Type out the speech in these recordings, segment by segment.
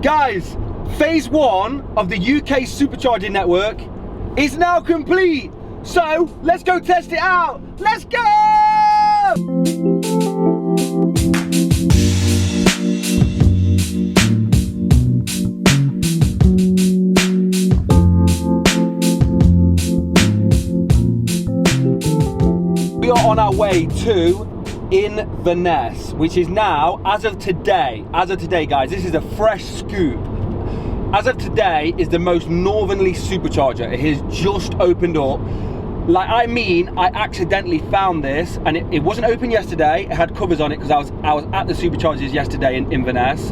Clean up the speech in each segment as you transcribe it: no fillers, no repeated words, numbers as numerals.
Guys, phase 1 of the UK Supercharging Network is now complete. So let's go test it out. Let's go! We are on our way to Inverness, which is now, as of today guys, this is a fresh scoop. As of today is the most northerly supercharger. It has just opened up. I accidentally found this, and it wasn't open yesterday. It had covers on it because I was at the superchargers yesterday in Inverness,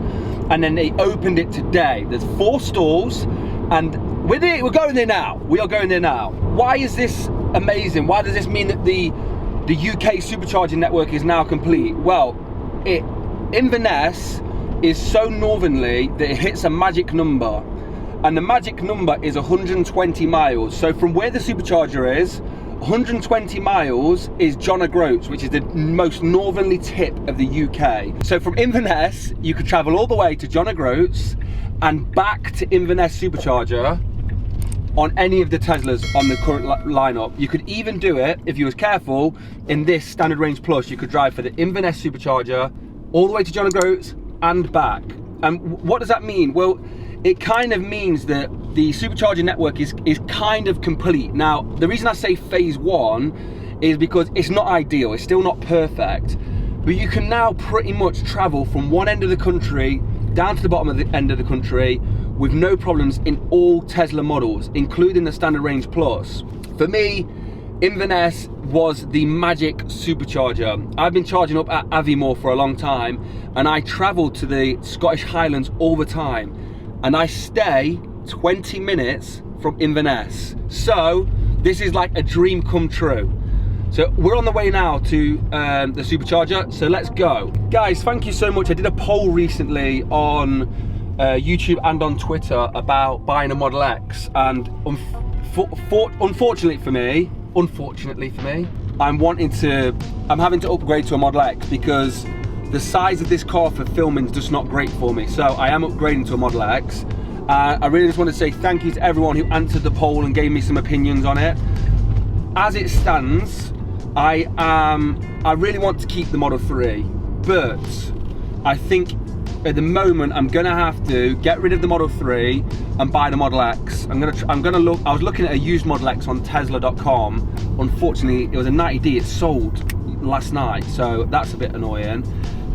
and then they opened it today. There's 4 stalls, and we're going there now. We are going there now. Why is this amazing? Why does this mean that the UK Supercharging Network is now complete? Well, Inverness is so northerly that it hits a magic number, and the magic number is 120 miles. So from where the supercharger is, 120 miles is John O'Groats, which is the most northerly tip of the UK. So from Inverness, you could travel all the way to John O'Groats and back to Inverness Supercharger on any of the Teslas on the current lineup. You could even do it, if you was careful, in this Standard Range Plus. You could drive for the Inverness Supercharger all the way to John O'Groats and back. And what does that mean? Well, it kind of means that the Supercharging Network is kind of complete. Now, the reason I say phase 1 is because it's not ideal, it's still not perfect, but you can now pretty much travel from one end of the country down to the bottom of the end of the country with no problems in all Tesla models, including the Standard Range Plus. For me, Inverness was the magic supercharger. I've been charging up at Aviemore for a long time, and I travel to the Scottish Highlands all the time, and I stay 20 minutes from Inverness. So this is like a dream come true. So we're on the way now to the supercharger, so let's go. Guys, thank you so much. I did a poll recently on YouTube and on Twitter about buying a Model X, and unfortunately for me, I'm having to upgrade to a Model X because the size of this car for filming is just not great for me. So I am upgrading to a Model X. I really just want to say thank you to everyone who answered the poll and gave me some opinions on it. As it stands, I really want to keep the Model 3, but I think at the moment I'm gonna have to get rid of the Model 3 and buy the Model X. I was looking at a used Model X on Tesla.com. Unfortunately, it was a 90D. It sold last night, so that's a bit annoying.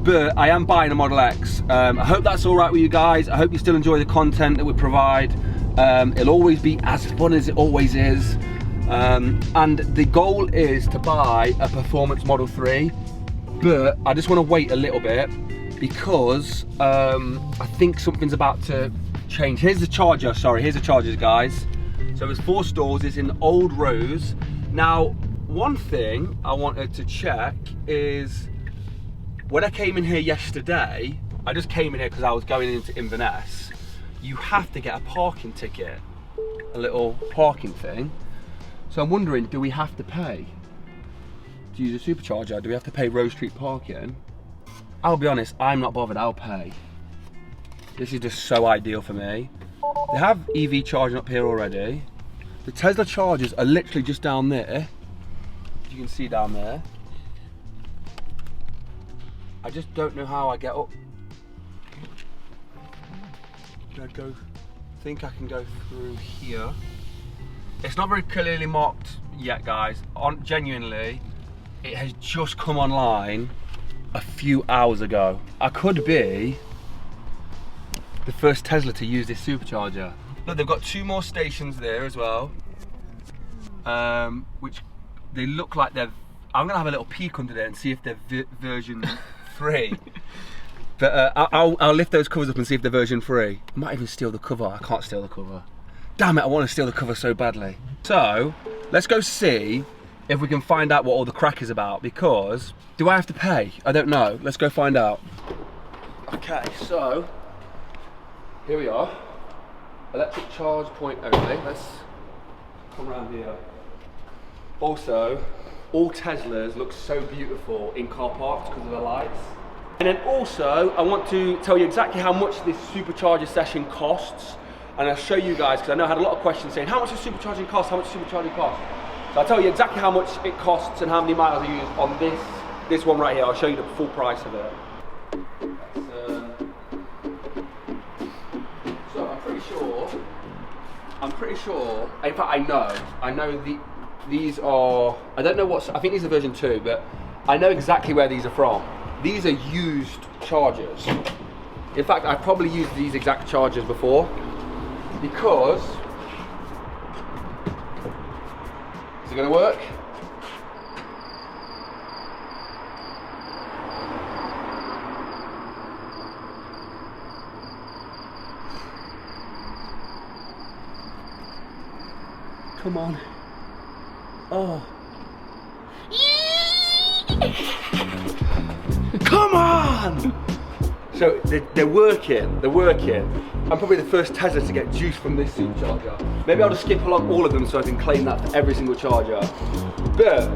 But I am buying a Model X. I hope that's all right with you guys. I hope you still enjoy the content that we provide. It'll always be as fun as it always is. And the goal is to buy a performance Model 3, but I just want to wait a little bit because I think something's about to change. Here's the charger, here's the chargers, guys. So there's 4 stalls, it's in Old Rose. Now, one thing I wanted to check is, when I came in here yesterday, I just came in here because I was going into Inverness. You have to get a parking ticket, a little parking thing. So I'm wondering, do we have to pay to use a supercharger? Do we have to pay Rose Street parking? I'll be honest, I'm not bothered, I'll pay. This is just so ideal for me. They have EV charging up here already. The Tesla chargers are literally just down there. You can see down there. I just don't know how I get up. I think I can go through here. It's not very clearly marked yet, guys. Genuinely, it has just come online a few hours ago. I could be the first Tesla to use this supercharger. Look, they've got 2 more stations there as well, which they look like they're. I'm gonna have a little peek under there and see if they're version 3. But I'll lift those covers up and see if they're version 3. I might even steal the cover. I can't steal the cover. Damn it, I want to steal the cover so badly. So, let's go see if we can find out what all the crack is about, because do I have to pay? I don't know. Let's go find out. Okay, so here we are. Electric charge point only. Let's come around here. Also, all Teslas look so beautiful in car parks because of the lights. And then also, I want to tell you exactly how much this supercharger session costs. And I'll show you guys, because I know I had a lot of questions saying, how much does supercharging cost? How much does supercharging cost? So I'll tell you exactly how much it costs and how many miles I use on this one right here. I'll show you the full price of it. So I'm pretty sure, in fact I know these are, I don't know I think these are version 2, but I know exactly where these are from. These are used chargers. In fact, I've probably used these exact chargers before, because, is it gonna work? Come on. Oh. Come on! So they're working. I'm probably the first Tesla to get juice from this supercharger. Maybe I'll just skip along all of them so I can claim that for every single charger. But,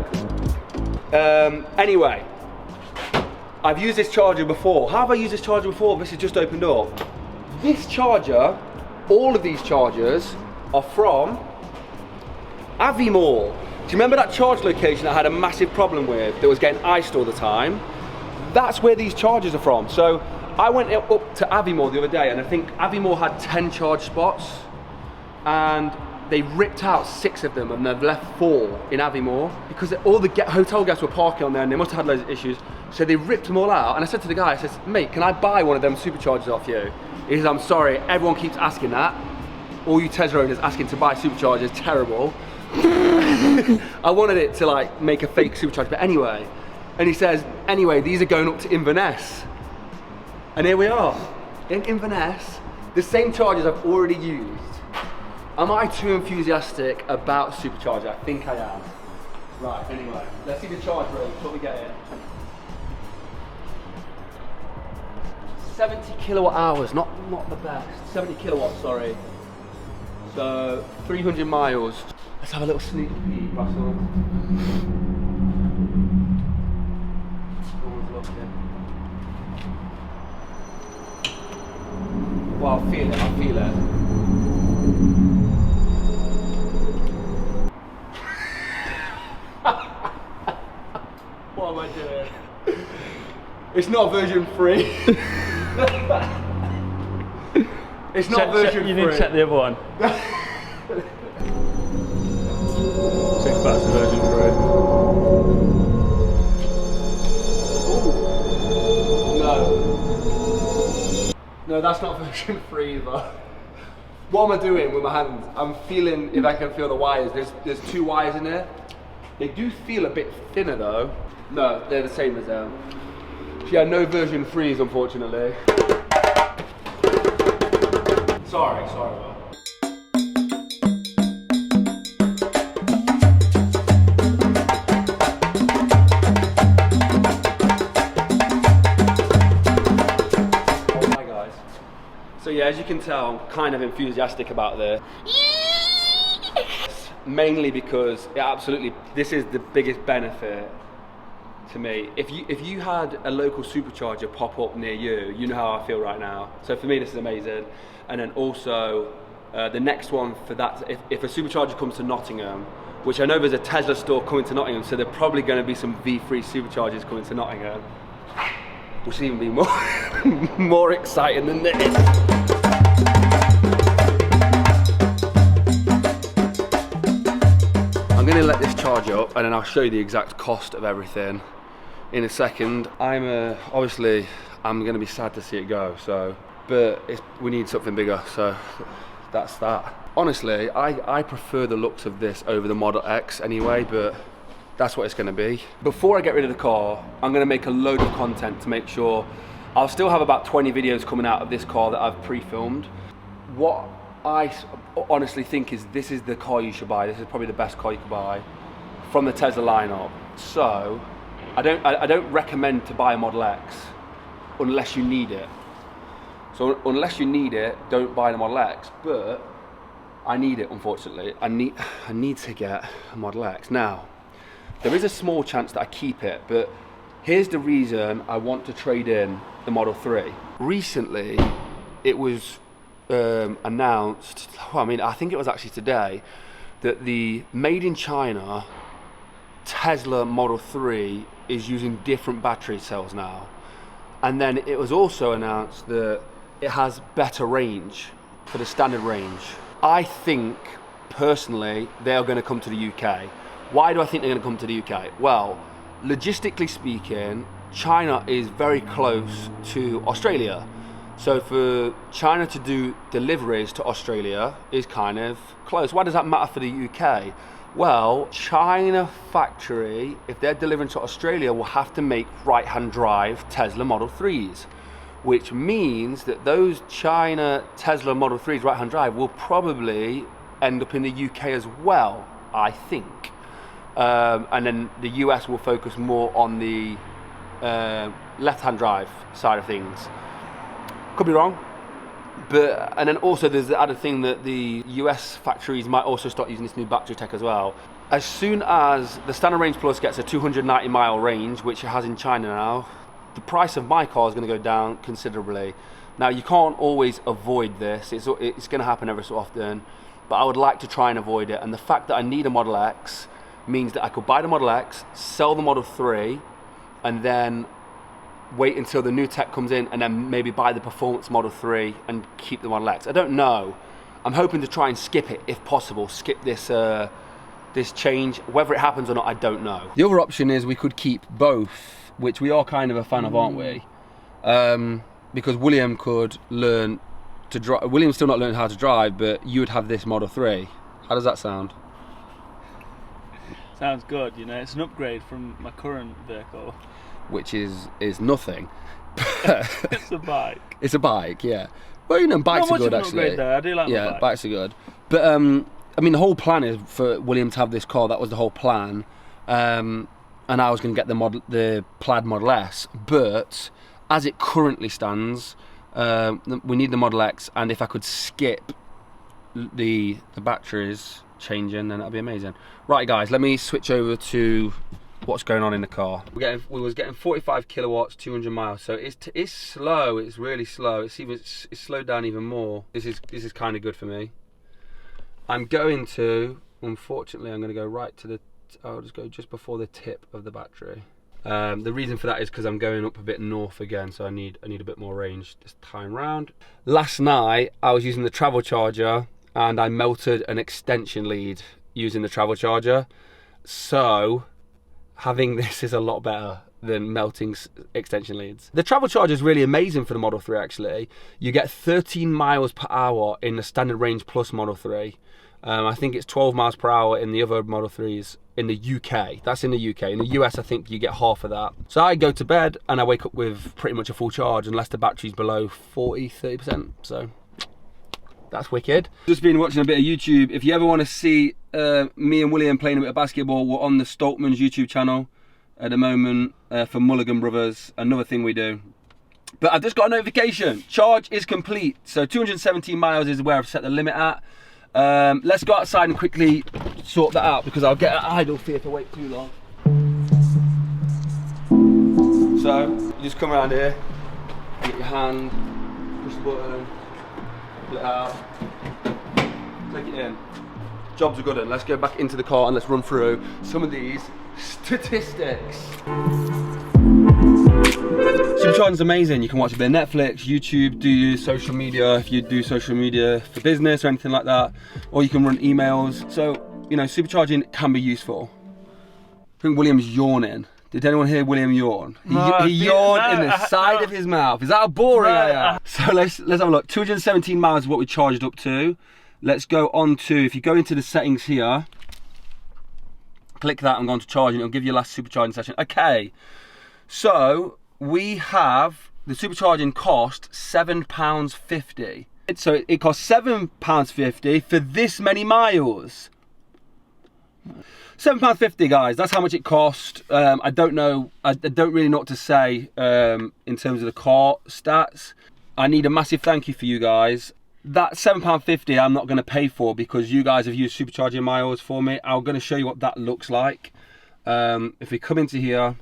anyway, I've used this charger before. How have I used this charger before? This has just opened up. This charger, all of these chargers are from Avimore. Do you remember that charge location I had a massive problem with that was getting iced all the time? That's where these chargers are from. So I went up to Avimore the other day, and I think Avimore had 10 charge spots, and they ripped out 6 of them and they've left 4 in Avimore because all the hotel guests were parking on there and they must have had loads of issues. So they ripped them all out, and I said to the guy, I said, mate, can I buy one of them superchargers off you? He says, I'm sorry, everyone keeps asking that. All you Tesla owners asking to buy superchargers, terrible. I wanted it to like make a fake supercharger, but anyway. And he says, anyway, these are going up to Inverness. And here we are, in Inverness, the same chargers I've already used. Am I too enthusiastic about supercharger? I think I am. Right, anyway, let's see the charge rate, what we get here. 70 kilowatt hours, not the best. 70 kilowatts, sorry. So, 300 miles. Let's have a little sneak peek, Russell. No one's looking. Well, I feel it. What am I doing? It's not version 3. It's not version 3. You need to check the other one. See if that's version 3. Ooh. No, that's not version 3 either. What am I doing with my hands? I'm feeling if I can feel the wires. There's 2 wires in there. They do feel a bit thinner though. No, they're the same as them. Yeah, no version 3s unfortunately. Sorry. Hi guys. So yeah, as you can tell, I'm kind of enthusiastic about this. Mainly because this is the biggest benefit to me. If you had a local supercharger pop up near you, you know how I feel right now. So for me, this is amazing. And then also, the next one for that, if a supercharger comes to Nottingham, which I know there's a Tesla store coming to Nottingham, so there's probably going to be some V3 superchargers coming to Nottingham, which should even be more exciting than this. I'm going to let this charge up and then I'll show you the exact cost of everything in a second. Obviously I'm going to be sad to see it go, but we need something bigger, so that's that. Honestly, I prefer the looks of this over the Model X anyway, but that's what it's going to be. Before I get rid of the car, I'm going to make a load of content to make sure I'll still have about 20 videos coming out of this car that I've pre-filmed. What I honestly think is this is the car you should buy. This is probably the best car you could buy from the Tesla lineup. So I don't recommend to buy a Model X unless you need it. So unless you need it, don't buy the Model X. But I need it, unfortunately. I need to get a Model X. Now, there is a small chance that I keep it, but Here's the reason I want to trade in the Model 3. Recently, it was announced, I think it was actually today, that the made in China Tesla Model 3 is using different battery cells now. And then it was also announced that it has better range for the standard range. I think, personally, they are going to come to the UK. Why do I think they're going to come to the UK? Well, logistically speaking, China is very close to Australia. So for China to do deliveries to Australia is kind of close. Why does that matter for the UK? Well, China factory, if they're delivering to Australia, will have to make right-hand drive Tesla Model 3s, which means that those China Tesla Model 3s right-hand drive will probably end up in the UK as well, I think. And then the US will focus more on the left-hand drive side of things. Could be wrong. And then also there's the added thing that the US factories might also start using this new battery tech as well. As soon as the Standard Range Plus gets a 290 mile range, which it has in China now, the price of my car is going to go down considerably. Now you can't always avoid this, it's going to happen every so often, but I would like to try and avoid it. And the fact that I need a Model X means that I could buy the Model X, sell the Model 3, and then wait until the new tech comes in and then maybe buy the performance Model 3 and keep the Model X. I don't know. I'm hoping to try and skip it if possible, skip this this change. Whether it happens or not, I don't know. The other option is we could keep both, which we are kind of a fan of, aren't we? Because William could learn to drive. William's still not learned how to drive, but you would have this Model 3. How does that sound? Sounds good, you know, it's an upgrade from my current vehicle. Which is nothing. It's a bike. It's a bike, yeah. Well, you know, bikes are good actually. Though. I do like my bike. Bikes are good. But I mean, the whole plan is for William to have this car. That was the whole plan. And I was going to get the plaid Model S. But as it currently stands, we need the Model X. And if I could skip the batteries changing, then that'd be amazing. Right, guys, let me switch over to what's going on in the car. We was getting 45 kilowatts, 200 miles. So it's slow. It's really slow. It's slowed down even more. This is kind of good for me. Unfortunately, I'm going to go right to the. I'll just go just before the tip of the battery. The reason for that is because I'm going up a bit north again, so I need a bit more range this time round. Last night I was using the travel charger and I melted an extension lead using the travel charger. So having this is a lot better than melting extension leads. The travel charger is really amazing for the Model 3 actually. You get 13 miles per hour in the Standard Range Plus Model 3. I think it's 12 miles per hour in the other Model 3s in the UK. That's in the UK. In the US, I think you get half of that. So I go to bed and I wake up with pretty much a full charge unless the battery's below 40-30%. So that's wicked. Just been watching a bit of YouTube. If you ever want to see me and William playing a bit of basketball, we're on the Stoltman's YouTube channel at the moment for Mulligan Brothers, another thing we do. But I've just got a notification. Charge is complete. So 217 miles is where I've set the limit at. Let's go outside and quickly sort that out because I'll get an idle fee if I wait too long. So you just come around here, get your hand, push the button, pull it out, take it in. Jobs are good, and let's go back into the car and let's run through some of these statistics. Supercharging's amazing. You can watch a bit of Netflix, YouTube, do social media if you do social media for business or anything like that, or you can run emails. So, you know, supercharging can be useful. I think William's yawning. Did anyone hear William yawn? He yawned in the side of his mouth. Is that how boring I am? So let's have a look. 217 miles is what we charged up to. Let's go on to, if you go into the settings here, click that and go on to charging, it'll give you your last supercharging session. Okay, so we have the supercharging cost £7.50. So it costs £7.50 for this many miles. £7.50, guys, that's how much it cost. I don't know, I don't really know what to say in terms of the car stats. I need a massive thank you for you guys. That £7.50 I'm not going to pay for because you guys have used supercharging miles for me. I'm going to show you what that looks like. If we come into here,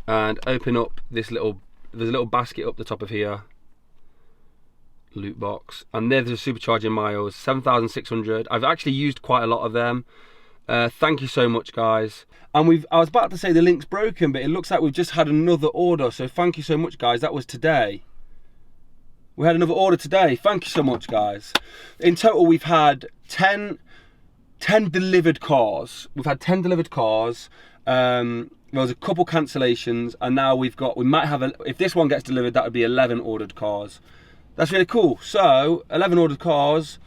and open up this little, there's a little basket up the top of here, loot box, and there's the supercharging miles, 7,600. I've actually used quite a lot of them. Thank you so much, guys. And I was about to say the link's broken, but it looks like we've just had another order, so thank you so much, guys. That was today. We had another order today. Thank you so much, guys. In total, we've had 10 delivered cars. We've had 10 delivered cars. There was a couple cancellations, and now we might have, if this one gets delivered, that would be 11 ordered cars. That's really cool. So 11 ordered cars,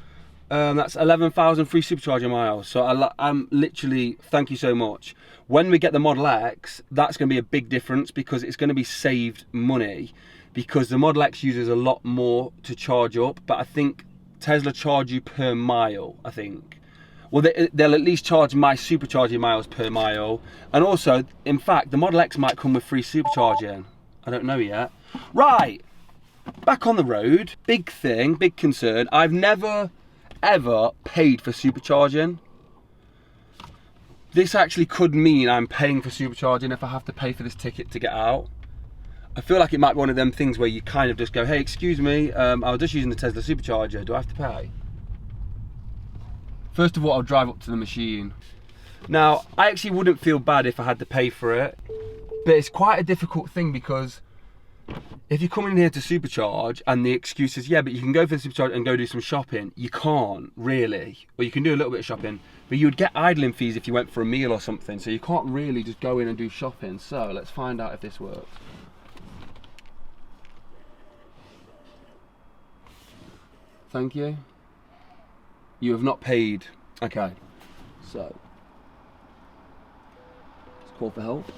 that's 11,000 free supercharger miles. So I'm literally, thank you so much. When we get the Model X, that's going to be a big difference, because it's going to be saved money, because the Model X uses a lot more to charge up, but I think Tesla charge you per mile, I think. Well, they'll at least charge my supercharging miles per mile. And also, in fact, the Model X might come with free supercharging. I don't know yet. Right, back on the road. Big thing, big concern. I've never, ever paid for supercharging. This actually could mean I'm paying for supercharging if I have to pay for this ticket to get out. I feel like it might be one of them things where you kind of just go, hey, excuse me, I was just using the Tesla Supercharger, do I have to pay? First of all, I'll drive up to the machine. Now, I actually wouldn't feel bad if I had to pay for it, but it's quite a difficult thing, because if you come in here to supercharge and the excuse is, yeah, but you can go for the supercharge and go do some shopping, you can't really. Or you can do a little bit of shopping, but you would get idling fees if you went for a meal or something, so you can't really just go in and do shopping. So let's find out if this works. Thank you. You have not paid. Okay, so let's call for help.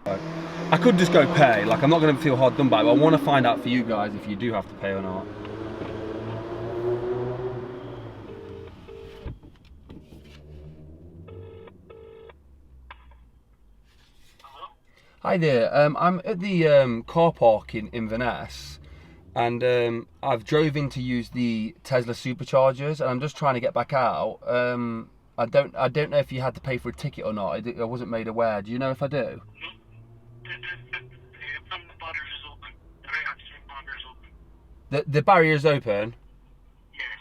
I could just go pay, like I'm not going to feel hard done by, but I want to find out for you guys if you do have to pay or not. Hi there, I'm at the car park in Inverness. And I've drove in to use the Tesla Superchargers, and I'm just trying to get back out. I don't know if you had to pay for a ticket or not. I wasn't made aware. Do you know if I do? No. The barrier is open. The right-hand barrier is open. The barrier is open? Yes.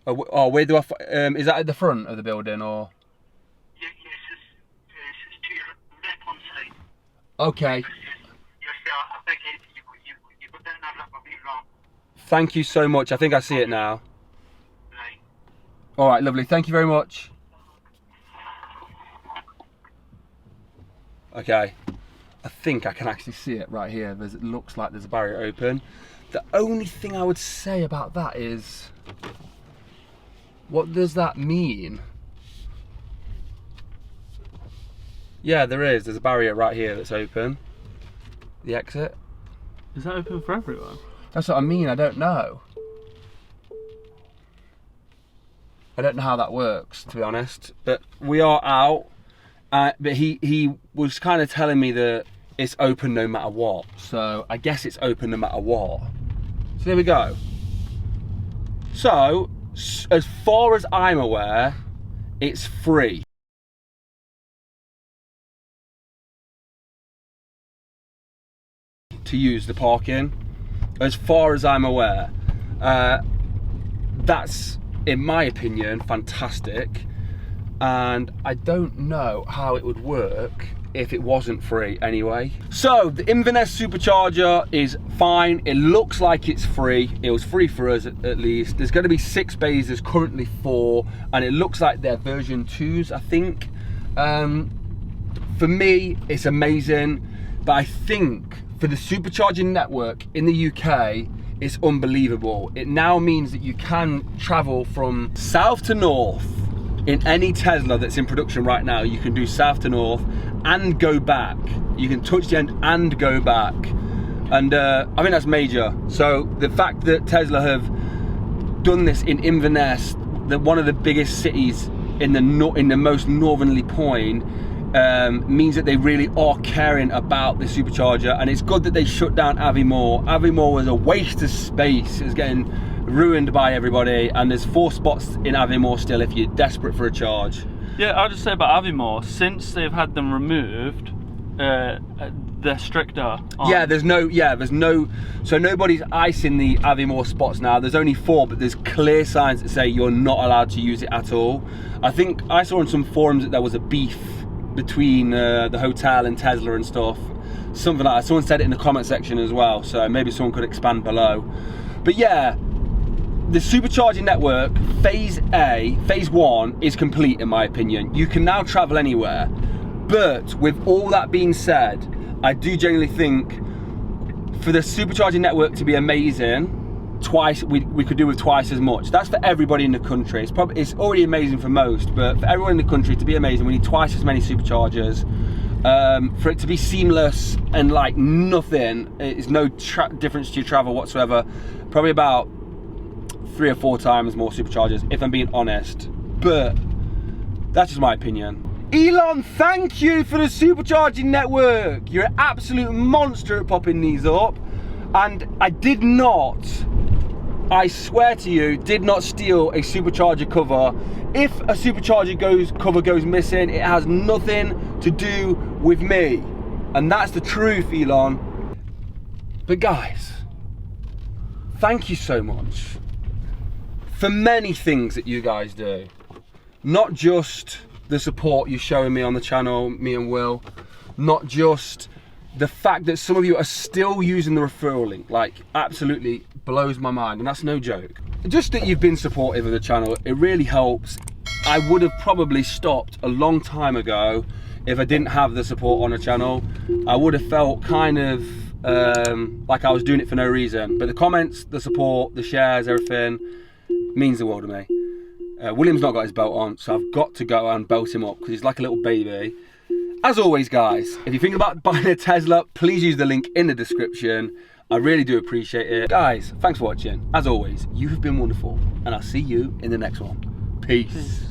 Oh, where do is that at the front of the building, or? Yes, it's to your left-hand side. Okay. I think you put that in that would be wrong. Thank you so much. I think I see it now. Right. All right, lovely. Thank you very much. Okay. I think I can actually see it right here. It looks like there's a barrier open. The only thing I would say about that is, what does that mean? Yeah, there is. There's a barrier right here that's open. The exit. Is that open for everyone? That's what I mean. I don't know. I don't know how that works, to be honest. But we are out. But he was kind of telling me that it's open no matter what. So I guess it's open no matter what. So there we go. So as far as I'm aware, it's free. To use the parking, as far as I'm aware. That's, in my opinion, fantastic. And I don't know how it would work if it wasn't free anyway. So the Inverness Supercharger is fine. It looks like it's free. It was free for us at least. There's going to be 6 bays, there's currently 4, and it looks like they're version 2s, I think. For me, it's amazing, but I think for the supercharging network in the UK, it's unbelievable. It now means that you can travel from south to north in any Tesla that's in production right now. You can do south to north and go back. You can touch the end and go back. And I think that's major. So the fact that Tesla have done this in Inverness, one of the biggest cities in the most northerly point, means that they really are caring about the supercharger. And it's good that they shut down Aviemore. Aviemore was a waste of space. It was getting ruined by everybody, and there's 4 spots in Aviemore still if you're desperate for a charge. Yeah, I'll just say about Aviemore, since they've had them removed, the they're stricter. Yeah, there's no, so nobody's icing the Aviemore spots now. There's only 4, but there's clear signs that say you're not allowed to use it at all. I think I saw on some forums that there was a beef between the hotel and Tesla and stuff. Something like that. Someone said it in the comment section as well, so maybe someone could expand below. But yeah, the supercharging network, phase 1 is complete in my opinion. You can now travel anywhere. But with all that being said, I do genuinely think for the supercharging network to be amazing, we could do with twice as much. That's for everybody in the country. It's already amazing for most, but for everyone in the country to be amazing, we need twice as many superchargers. For it to be seamless and like nothing, it's no difference to your travel whatsoever. Probably about 3 or 4 times more superchargers, if I'm being honest. But that's just my opinion. Elon, thank you for the supercharging network. You're an absolute monster at popping these up. And I did not, I swear to you, did not steal a supercharger cover. If a supercharger cover goes missing, it has nothing to do with me. And that's the truth, Elon. But guys, thank you so much for many things that you guys do. Not just the support you're showing me on the channel, me and Will, not just the fact that some of you are still using the referral link, like absolutely blows my mind, and that's no joke. Just that you've been supportive of the channel, it really helps. I would have probably stopped a long time ago if I didn't have the support on the channel. I would have felt kind of like I was doing it for no reason. But the comments, the support, the shares, everything means the world to me. William's not got his belt on, so I've got to go and belt him up because he's like a little baby. As always, guys, if you're thinking about buying a Tesla, please use the link in the description. I really do appreciate it. Guys, thanks for watching. As always, you have been wonderful, and I'll see you in the next one. Peace.